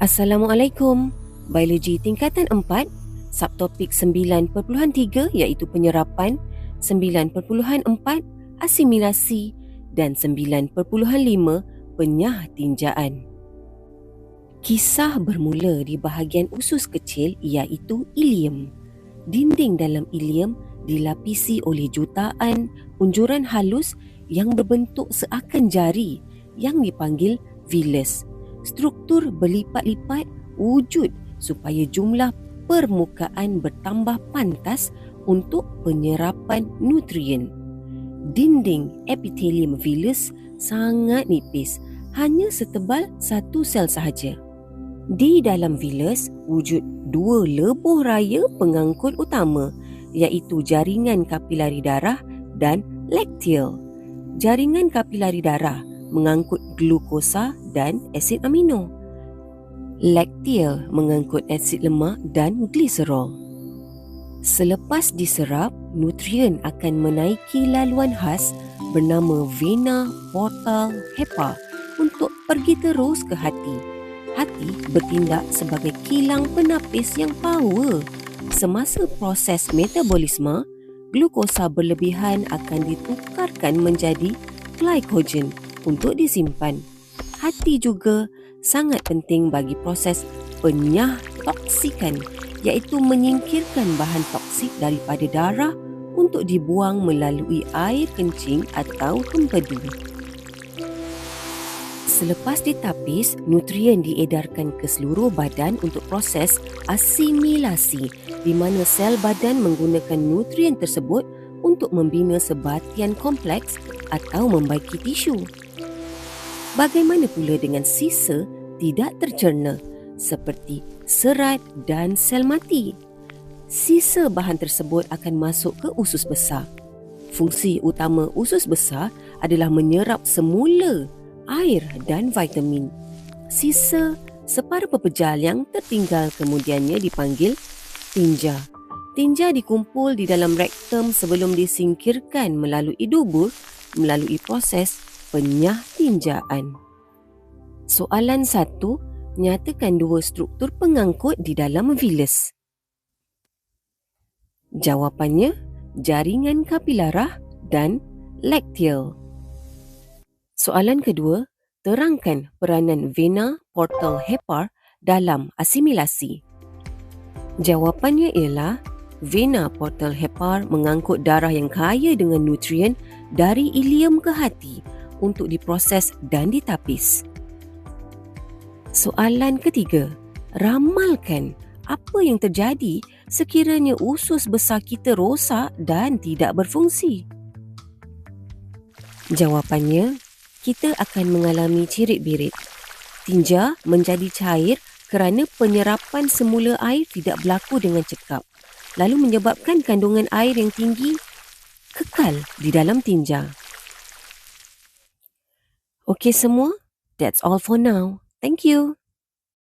Assalamualaikum. Biologi tingkatan 4, subtopik 9.3 iaitu penyerapan, 9.4 asimilasi dan 9.5 penyahtinjaan. Kisah bermula di bahagian usus kecil iaitu ileum. Dinding dalam ileum dilapisi oleh jutaan unjuran halus yang berbentuk seakan jari yang dipanggil villus. Struktur berlipat-lipat wujud supaya jumlah permukaan bertambah pantas untuk penyerapan nutrien. Dinding epithelium villus sangat nipis, hanya setebal satu sel sahaja. Di dalam villus wujud dua lebuh raya pengangkut utama, iaitu jaringan kapilari darah dan lakteal. Jaringan kapilari darah mengangkut glukosa dan asid amino. Lakteal mengangkut asid lemak dan gliserol. Selepas diserap, nutrien akan menaiki laluan khas bernama vena portal hepa untuk pergi terus ke hati. Hati bertindak sebagai kilang penapis yang power. Semasa proses metabolisme, glukosa berlebihan akan ditukarkan menjadi glycogen untuk disimpan. Hati juga sangat penting bagi proses penyahtoksikan, iaitu menyingkirkan bahan toksik daripada darah untuk dibuang melalui air kencing atau empedu. Selepas ditapis, nutrien diedarkan ke seluruh badan untuk proses asimilasi, di mana sel badan menggunakan nutrien tersebut untuk membina sebatian kompleks atau membaiki tisu. Bagaimana pula dengan sisa tidak tercerna seperti serat dan sel mati? Sisa bahan tersebut akan masuk ke usus besar. Fungsi utama usus besar adalah menyerap semula air dan vitamin. Sisa separuh pepejal yang tertinggal kemudiannya dipanggil tinja. Tinja dikumpul di dalam rektum sebelum disingkirkan melalui dubur melalui proses penyahtinjaan. Soalan 1, nyatakan dua struktur pengangkut di dalam villus. Jawapannya, jaringan kapilarah dan lakteal. Soalan kedua, terangkan peranan vena portal hepa dalam asimilasi. Jawapannya ialah, vena portal hepa mengangkut darah yang kaya dengan nutrien dari ileum ke hati untuk diproses dan ditapis. Soalan ketiga, ramalkan apa yang terjadi sekiranya usus besar kita rosak dan tidak berfungsi. Jawapannya, kita akan mengalami cirit-birit. Tinja menjadi cair kerana penyerapan semula air tidak berlaku dengan cekap, lalu menyebabkan kandungan air yang tinggi kekal di dalam tinja. Okey semua, that's all for now. Thank you.